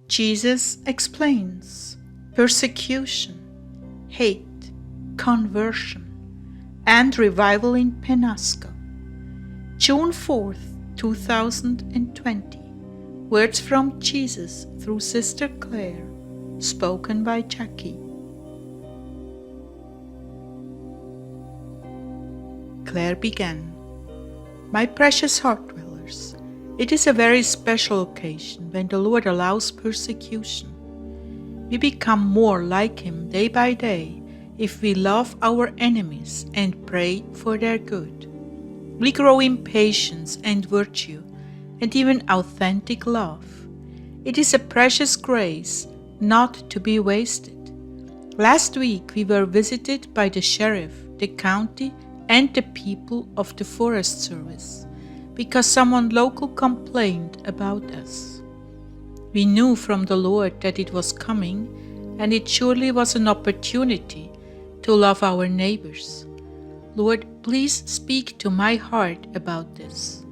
Jesus explains persecution, hate, conversion, and revival in Penasco. June 4th, 2020. Words from Jesus through Sister Clare, spoken by Jackie. Clare began. My precious Heartdwellers, it is a very special occasion when the Lord allows persecution. We become more like Him day by day if we love our enemies and pray for their good. We grow in patience and virtue and even authentic love. It is a precious grace not to be wasted. Last week we were visited by the sheriff, the county, and the people of the Forest Service because someone local complained about us. We knew from the Lord that it was coming, and it surely was an opportunity to love our neighbors. Lord, please speak to my heart about this.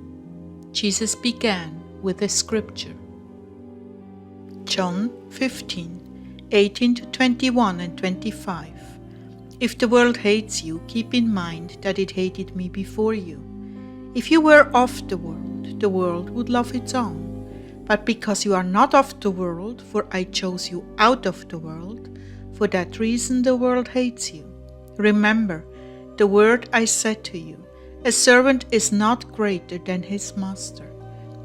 Jesus began with a scripture. John 15:18-21 and 25. If the world hates you, keep in mind that it hated me before you. If you were of the world would love its own. But because you are not of the world, for I chose you out of the world, for that reason the world hates you. Remember the word I said to you, a servant is not greater than his master.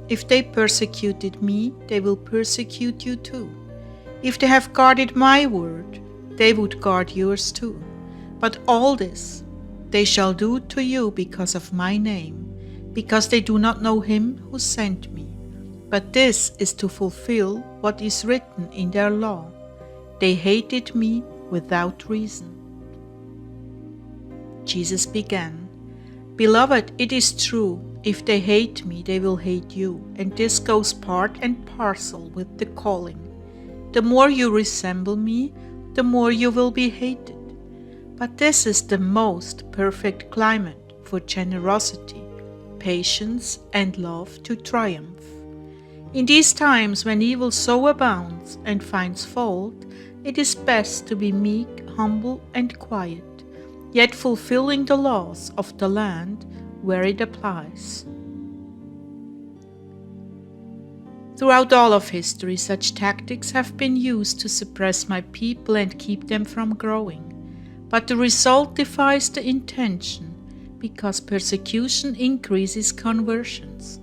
If they persecuted me, they will persecute you too. If they have guarded my word, they would guard yours too. But all this they shall do to you because of my name, because they do not know him who sent me. But this is to fulfill what is written in their law. They hated me without reason. Jesus began, Beloved, it is true, if they hate me, they will hate you, and this goes part and parcel with the calling. The more you resemble me, the more you will be hated. But this is the most perfect climate for generosity, patience, and love to triumph. In these times when evil so abounds and finds fault, it is best to be meek, humble, and quiet, yet fulfilling the laws of the land where it applies. Throughout all of history, such tactics have been used to suppress my people and keep them from growing. But the result defies the intention, because persecution increases conversions.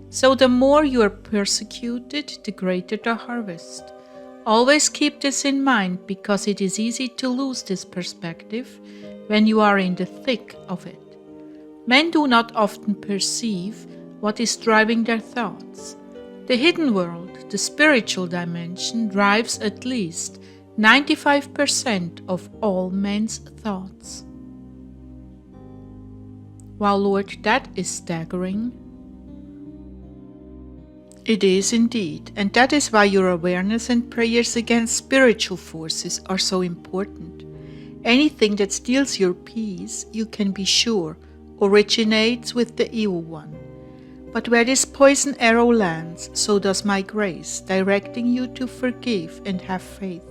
So the more you are persecuted, the greater the harvest. Always keep this in mind, because it is easy to lose this perspective when you are in the thick of it. Men do not often perceive what is driving their thoughts. The hidden world, the spiritual dimension, drives at least 95% of all men's thoughts. Wow, Lord, that is staggering. It is indeed, and that is why your awareness and prayers against spiritual forces are so important. Anything that steals your peace, you can be sure, originates with the evil one. But where this poison arrow lands, so does my grace, directing you to forgive and have faith.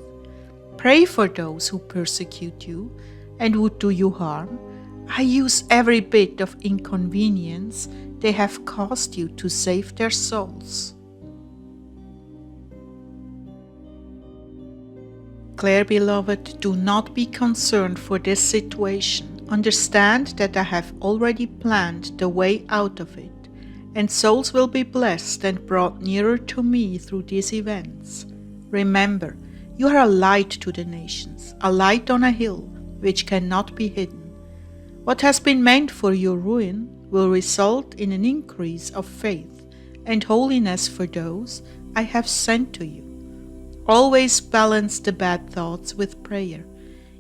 Pray for those who persecute you and would do you harm. I use every bit of inconvenience they have caused you to save their souls. Clare, beloved, do not be concerned for this situation. Understand that I have already planned the way out of it, and souls will be blessed and brought nearer to me through these events. Remember, you are a light to the nations, a light on a hill which cannot be hidden. What has been meant for your ruin will result in an increase of faith and holiness for those I have sent to you. Always balance the bad thoughts with prayer.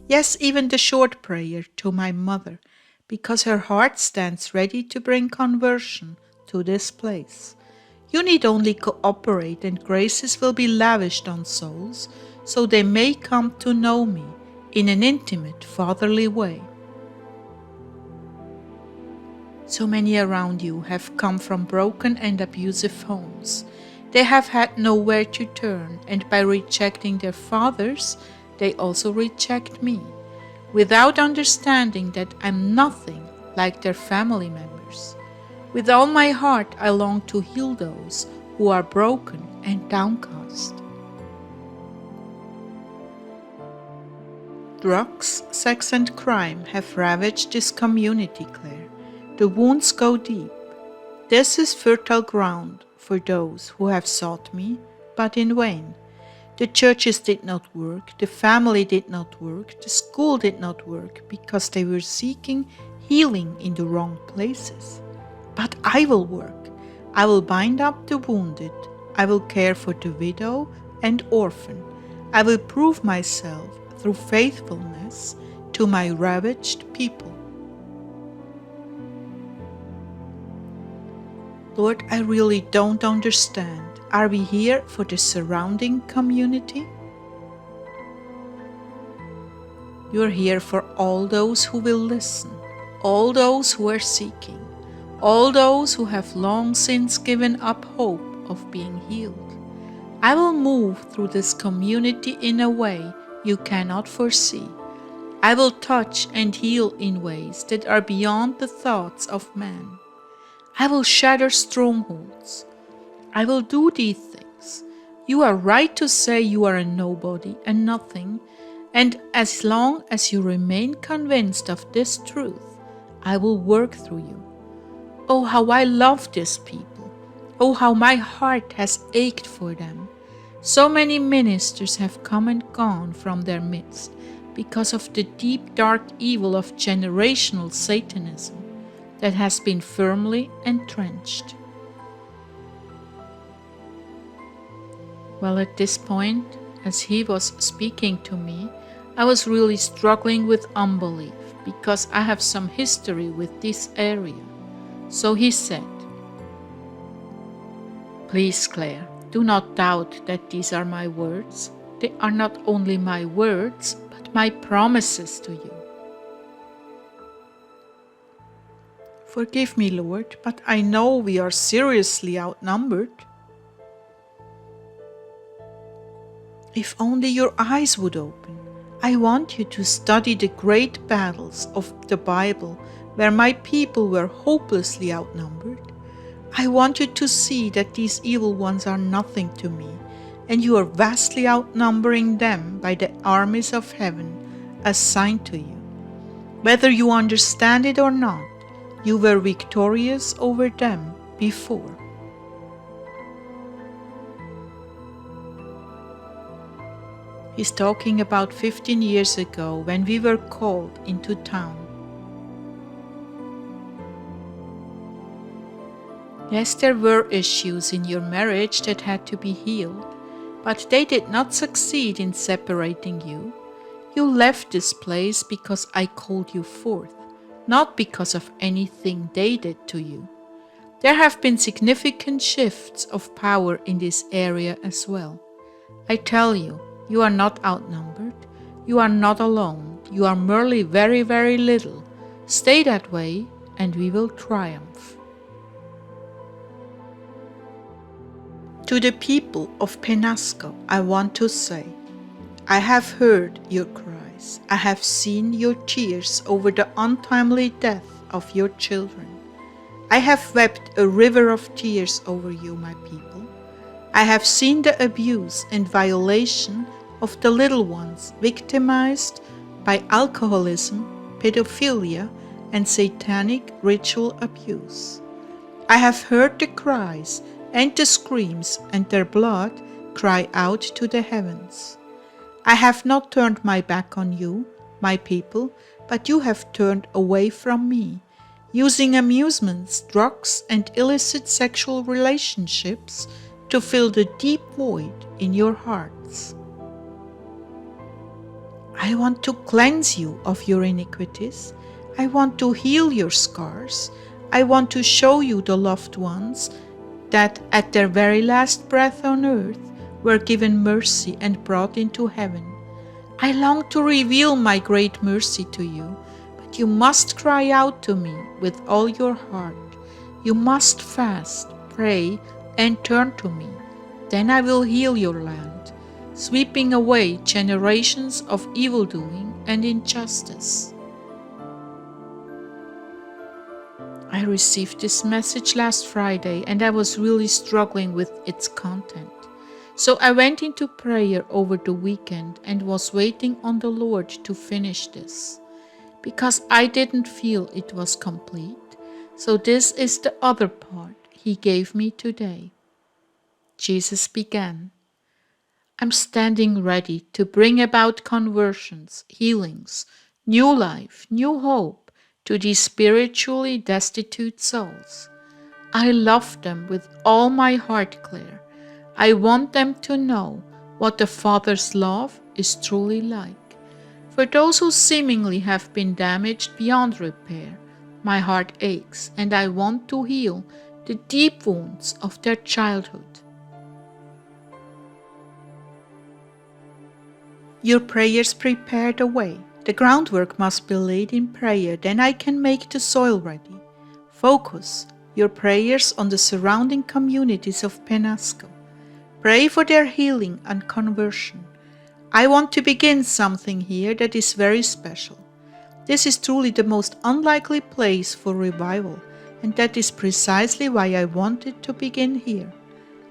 Yes, even the short prayer to my mother, because her heart stands ready to bring conversion to this place. You need only cooperate, and graces will be lavished on souls, so they may come to know me in an intimate, fatherly way. So many around you have come from broken and abusive homes. They have had nowhere to turn, and by rejecting their fathers, they also reject me, without understanding that I'm nothing like their family members. With all my heart, I long to heal those who are broken and downcast. Drugs, sex, and crime have ravaged this community, Claire. The wounds go deep. This is fertile ground for those who have sought me, but in vain. The churches did not work, the family did not work, the school did not work, because they were seeking healing in the wrong places. But I will work. I will bind up the wounded. I will care for the widow and orphan. I will prove myself through faithfulness to my ravaged people. Lord, I really don't understand. Are we here for the surrounding community? You're here for all those who will listen, all those who are seeking, all those who have long since given up hope of being healed. I will move through this community in a way you cannot foresee. I will touch and heal in ways that are beyond the thoughts of man. I will shatter strongholds. I will do these things. You are right to say you are a nobody and nothing, and as long as you remain convinced of this truth, I will work through you. Oh, how I love these people. Oh, how my heart has ached for them. So many ministers have come and gone from their midst because of the deep, dark evil of generational Satanism that has been firmly entrenched. Well, at this point, as he was speaking to me, I was really struggling with unbelief because I have some history with this area. So he said, "Please, Claire, do not doubt that these are my words. They are not only my words, but my promises to you." Forgive me, Lord, but I know we are seriously outnumbered. If only your eyes would open. I want you to study the great battles of the Bible where my people were hopelessly outnumbered. I want you to see that these evil ones are nothing to me, and you are vastly outnumbering them by the armies of heaven assigned to you. Whether you understand it or not, you were victorious over them before. He's talking about 15 years ago when we were called into town. Yes, there were issues in your marriage that had to be healed, but they did not succeed in separating you. You left this place because I called you forth, not because of anything they did to you. There have been significant shifts of power in this area as well. I tell you, you are not outnumbered. You are not alone. You are merely very, very little. Stay that way, and we will triumph. To the people of Penasco, I want to say, I have heard your cries. I have seen your tears over the untimely death of your children. I have wept a river of tears over you, my people. I have seen the abuse and violation of the little ones victimized by alcoholism, pedophilia, and satanic ritual abuse. I have heard the cries and the screams, and their blood cry out to the heavens. I have not turned my back on you, my people, but you have turned away from me, using amusements, drugs, and illicit sexual relationships to fill the deep void in your hearts. I want to cleanse you of your iniquities. I want to heal your scars. I want to show you the loved ones that at their very last breath on earth were given mercy and brought into heaven. I long to reveal my great mercy to you, but you must cry out to me with all your heart. You must fast, pray, and turn to me. Then I will heal your land, sweeping away generations of evildoing and injustice. I received this message last Friday and I was really struggling with its content. So I went into prayer over the weekend and was waiting on the Lord to finish this, because I didn't feel it was complete. So this is the other part He gave me today. Jesus began, I'm standing ready to bring about conversions, healings, new life, new hope to these spiritually destitute souls. I love them with all my heart, Clare. I want them to know what the Father's love is truly like. For those who seemingly have been damaged beyond repair, my heart aches and I want to heal the deep wounds of their childhood. Your prayers prepare the way. The groundwork must be laid in prayer, then I can make the soil ready. Focus your prayers on the surrounding communities of Penasco. Pray for their healing and conversion. I want to begin something here that is very special. This is truly the most unlikely place for revival, and that is precisely why I wanted to begin here.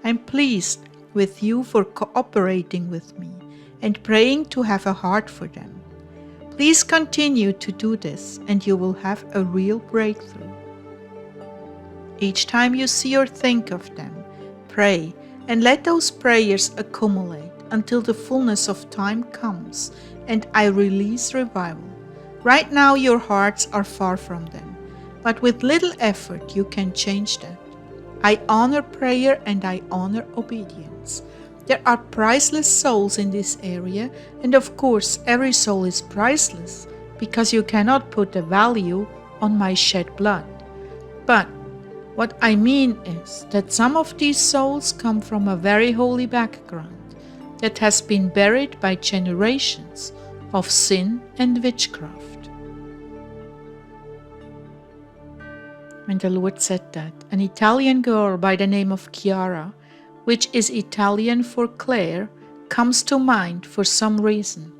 I'm pleased with you for cooperating with me and praying to have a heart for them. Please continue to do this and you will have a real breakthrough. Each time you see or think of them, pray and let those prayers accumulate until the fullness of time comes and I release revival. Right now your hearts are far from them, but with little effort you can change that. I honor prayer and I honor obedience. There are priceless souls in this area, and of course every soul is priceless because you cannot put a value on my shed blood. But what I mean is that some of these souls come from a very holy background that has been buried by generations of sin and witchcraft. When the Lord said that, an Italian girl by the name of Chiara, which is Italian for Clare, comes to mind for some reason.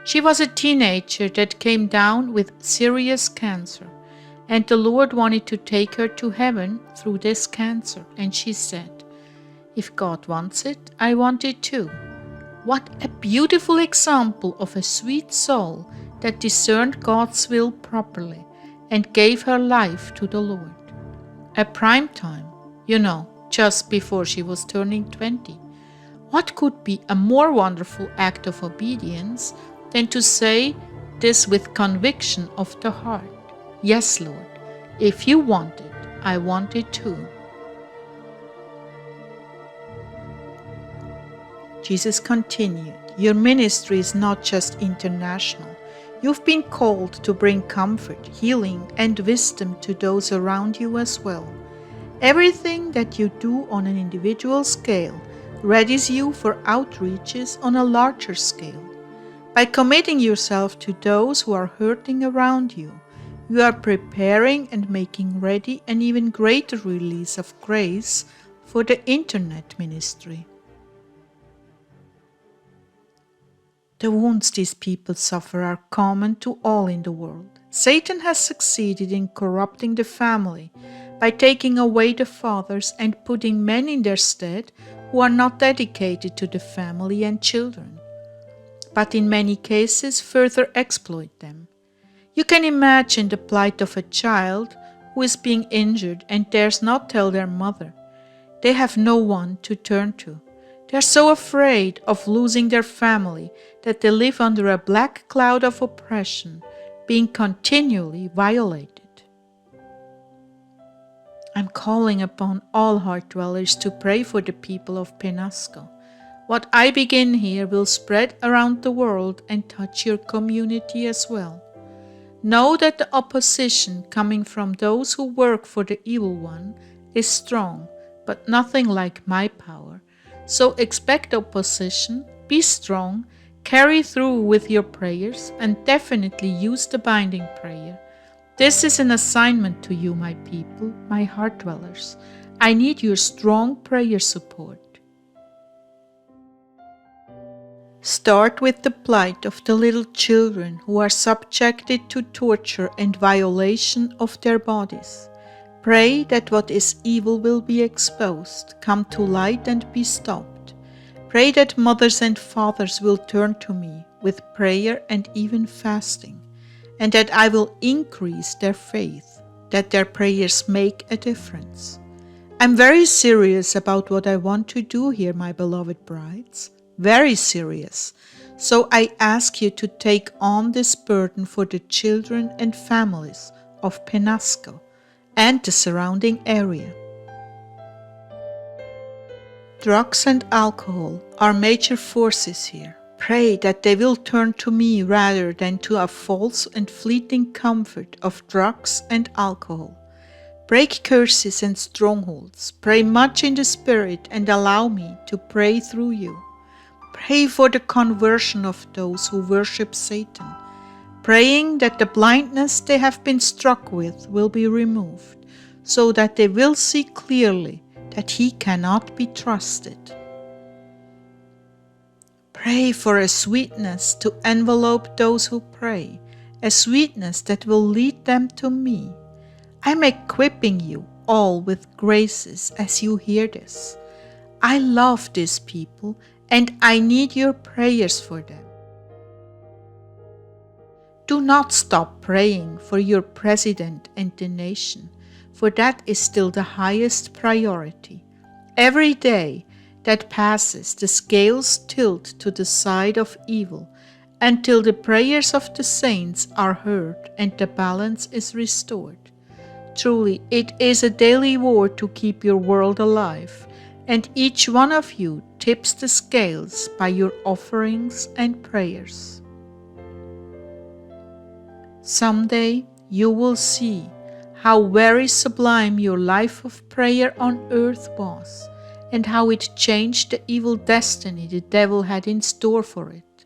She was a teenager that came down with serious cancer, and the Lord wanted to take her to heaven through this cancer, and she said, if God wants it, I want it too. What a beautiful example of a sweet soul that discerned God's will properly and gave her life to the Lord. At prime time, just before she was turning 20. What could be a more wonderful act of obedience than to say this with conviction of the heart? Yes, Lord, if you want it, I want it too. Jesus continued, your ministry is not just international. You've been called to bring comfort, healing, and wisdom to those around you as well. Everything that you do on an individual scale readies you for outreaches on a larger scale. By committing yourself to those who are hurting around you, you are preparing and making ready an even greater release of grace for the internet ministry. The wounds these people suffer are common to all in the world. Satan has succeeded in corrupting the family by taking away the fathers and putting men in their stead who are not dedicated to the family and children, but in many cases further exploit them. You can imagine the plight of a child who is being injured and dares not tell their mother. They have no one to turn to. They are so afraid of losing their family that they live under a black cloud of oppression, being continually violated. I'm calling upon all Heartdwellers to pray for the people of Penasco. What I begin here will spread around the world and touch your community as well. Know that the opposition coming from those who work for the evil one is strong, but nothing like my power. So expect opposition, be strong, carry through with your prayers, and definitely use the binding prayer. This is an assignment to you, my people, my Heartdwellers. I need your strong prayer support. Start with the plight of the little children who are subjected to torture and violation of their bodies. Pray that what is evil will be exposed, come to light and be stopped. Pray that mothers and fathers will turn to me with prayer and even fasting, and that I will increase their faith, that their prayers make a difference. I'm very serious about what I want to do here, my beloved brides. Very serious. So I ask you to take on this burden for the children and families of Penasco and the surrounding area. Drugs and alcohol are major forces here. Pray that they will turn to me rather than to a false and fleeting comfort of drugs and alcohol. Break curses and strongholds. Pray much in the Spirit and allow me to pray through you. Pray for the conversion of those who worship Satan, praying that the blindness they have been struck with will be removed, so that they will see clearly that he cannot be trusted. Pray for a sweetness to envelope those who pray, a sweetness that will lead them to me. I'm equipping you all with graces as you hear this. I love these people and I need your prayers for them. Do not stop praying for your president and the nation, for that is still the highest priority. Every day that passes, the scales tilt to the side of evil until the prayers of the saints are heard and the balance is restored. Truly, it is a daily war to keep your world alive, and each one of you tips the scales by your offerings and prayers. Someday you will see how very sublime your life of prayer on earth was, and how it changed the evil destiny the devil had in store for it.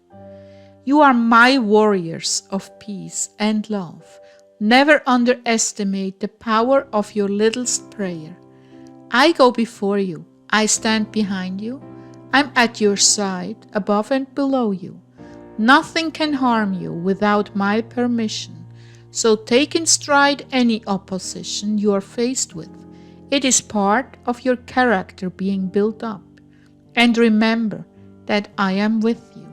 You are my warriors of peace and love. Never underestimate the power of your littlest prayer. I go before you. I stand behind you. I'm at your side, above and below you. Nothing can harm you without my permission. So take in stride any opposition you are faced with. It is part of your character being built up. And remember that I am with you.